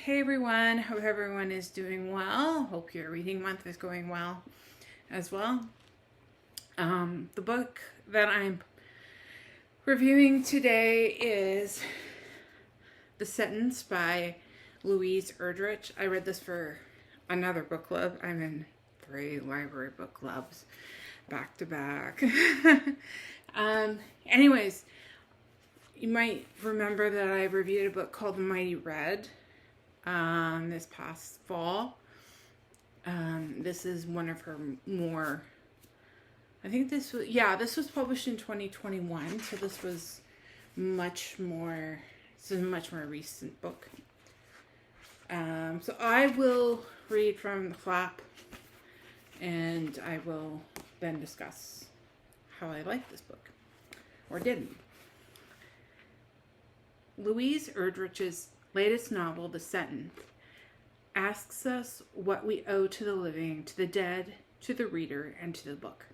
Hey everyone, hope everyone is doing well. Hope your reading month is going well as well. The book that I'm reviewing today is The Sentence by Louise Erdrich. I read this for another book club. I'm in 3 library book clubs back to back. Anyways, you might remember that I reviewed a book called The Mighty Red this past fall. This is one of her more, I think this was published in 2021, so this was a much more recent book. So I will read from the flap, and I will then discuss how I like this book, or didn't. Louise Erdrich's latest novel, The Sentence, asks us what we owe to the living, to the dead, to the reader, and to the book.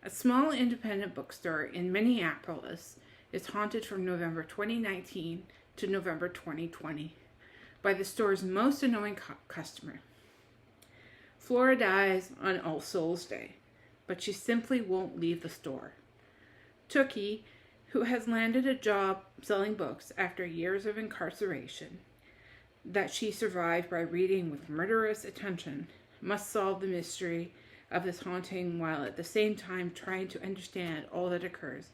A small independent bookstore in Minneapolis is haunted from November 2019 to November 2020 by the store's most annoying customer. Flora dies on All Souls Day, but she simply won't leave the store. Tookie, who has landed a job selling books after years of incarceration that she survived by reading with murderous attention, must solve the mystery of this haunting while at the same time trying to understand all that occurs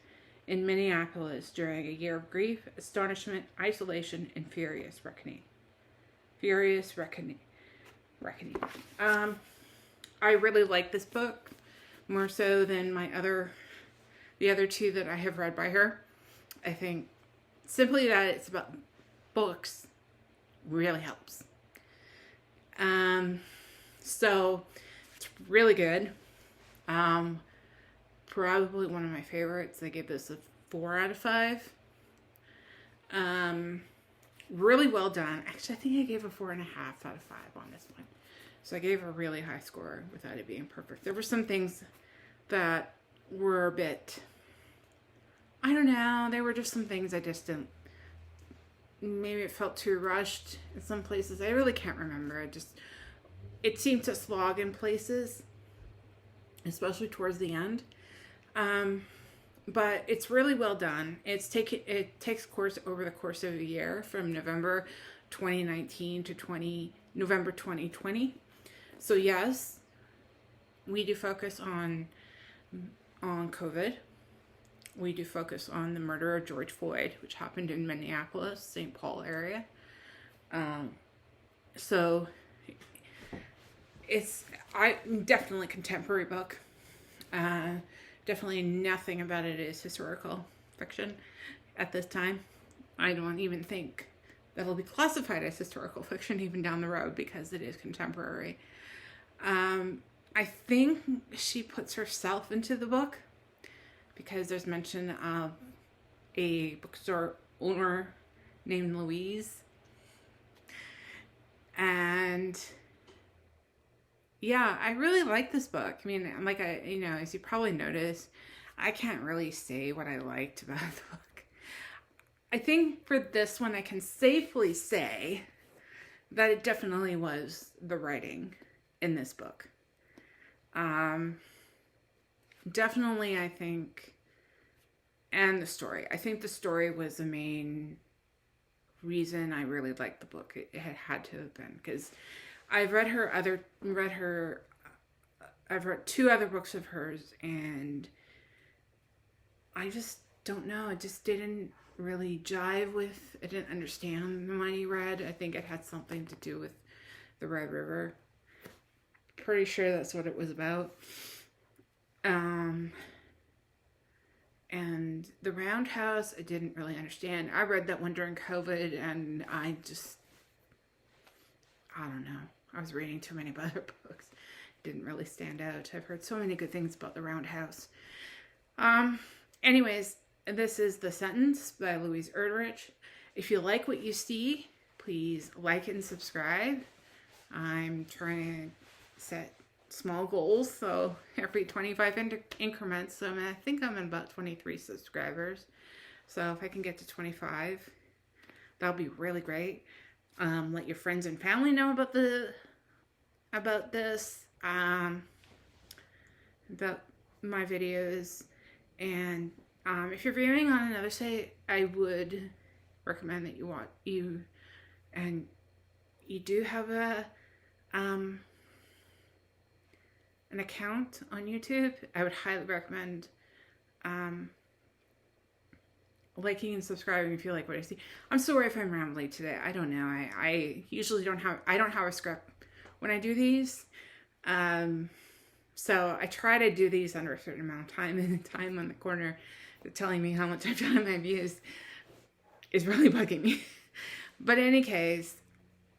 in Minneapolis during a year of grief, astonishment, isolation, and furious reckoning. I really like this book more so than the other 2 that I have read by her. I think simply that it's about books really helps. So it's really good. Probably one of my favorites. I gave this a 4 out of 5. Really well done. Actually, I think I gave a 4.5 out of 5 on this one. So I gave a really high score without it being perfect. There were some things that were a bit, I don't know, there were just some things I just didn't, maybe it felt too rushed in some places. I really can't remember. It seemed to slog in places, especially towards the end. But it's really well done. It takes course over the course of a year from November 2019 to November 2020. So yes, we do focus on COVID. We do focus on the murder of George Floyd, which happened in Minneapolis, St. Paul area. So it's definitely a contemporary book. Definitely nothing about it is historical fiction at this time. I don't even think that'll be classified as historical fiction even down the road because it is contemporary. I think she puts herself into the book because there's mention of a bookstore owner named Louise. And yeah, I really like this book. I mean, as you probably noticed, I can't really say what I liked about the book. I think for this one, I can safely say that it definitely was the writing in this book. Definitely, I think, and the story. I think the story was the main reason I really liked the book. It had to have been because I've read I've read 2 other books of hers, and I just don't know. It just didn't really jive with. I didn't understand The Mighty Red. I think it had something to do with the Red River. Pretty sure that's what it was about. And the Roundhouse, I didn't really understand. I read that one during COVID, and I don't know. I was reading too many other books. It didn't really stand out. I've heard so many good things about the Roundhouse. Anyways, this is The Sentence by Louise Erdrich. If you like what you see, please like and subscribe. I'm trying to set small goals, so every 25 increments. So I think I'm at about 23 subscribers. So if I can get to 25, that'll be really great. Let your friends and family know about this, about my videos. And if you're viewing on another site, I would recommend that you do have an account on YouTube. I would highly recommend liking and subscribing if you like what I see. I'm sorry if I'm rambling today. I don't know. I usually don't have a script when I do these. So I try to do these under a certain amount of time, and the time on the corner telling me how much I've done in my views is really bugging me. But in any case,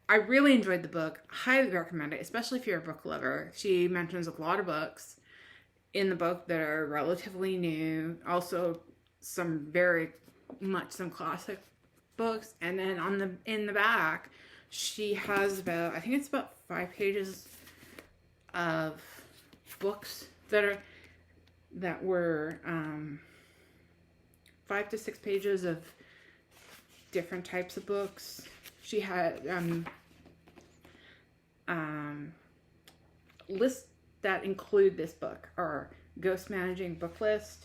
I really enjoyed the book. Highly recommend it, especially if you're a book lover. She mentions a lot of books in the book that are relatively new. Also, some classic books. And then in the back, she has about, I think it's about 5 pages of books that were 5 to 6 pages of different types of books. She had lists that include this book are Ghost Managing Book List,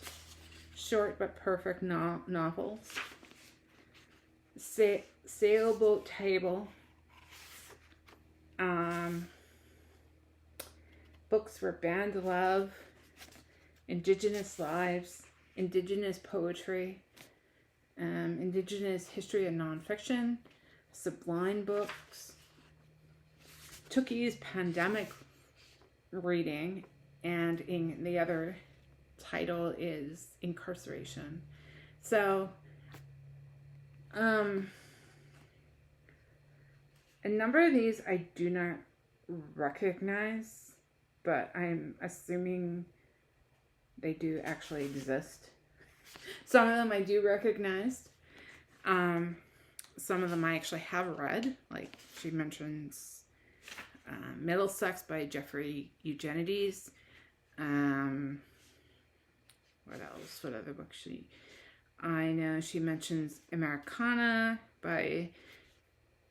Short but Perfect Novels, Sailboat Table, Books for Band Love, Indigenous Lives, Indigenous Poetry, Indigenous History and Nonfiction, Sublime Books, Tookie's Pandemic Reading, and the other title is Incarceration. So, a number of these I do not recognize, but I'm assuming they do actually exist. Some of them I do recognize. Some of them I actually have read. Like she mentions Middlesex by Jeffrey Eugenides. What else? What other books I know she mentions Americana by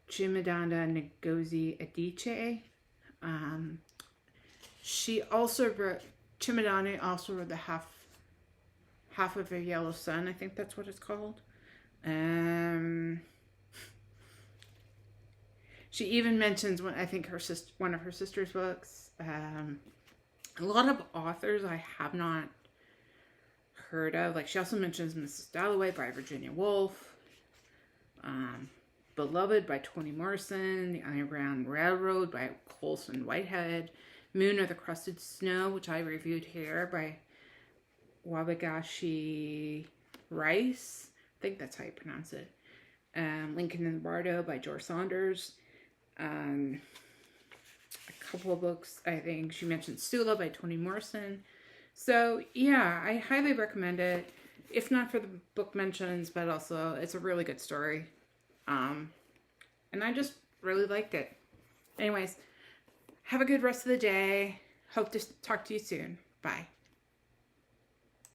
Chimamanda Ngozi Adichie. Chimamanda also wrote the half of a Yellow Sun. I think that's what it's called. She even mentions one of her sister's books. A lot of authors I have not heard of. Like she also mentions Mrs. Dalloway by Virginia Woolf. Beloved by Toni Morrison. The Underground Railroad by Colson Whitehead. Moon of the Crusted Snow, which I reviewed here, by Wabagashi Rice. I think that's how you pronounce it. Lincoln and Bardo by George Saunders. A couple of books, I think she mentioned Sula by Toni Morrison. So yeah, I highly recommend it. If not for the book mentions, but also it's a really good story. And I just really liked it. Anyways, have a good rest of the day. Hope to talk to you soon. Bye.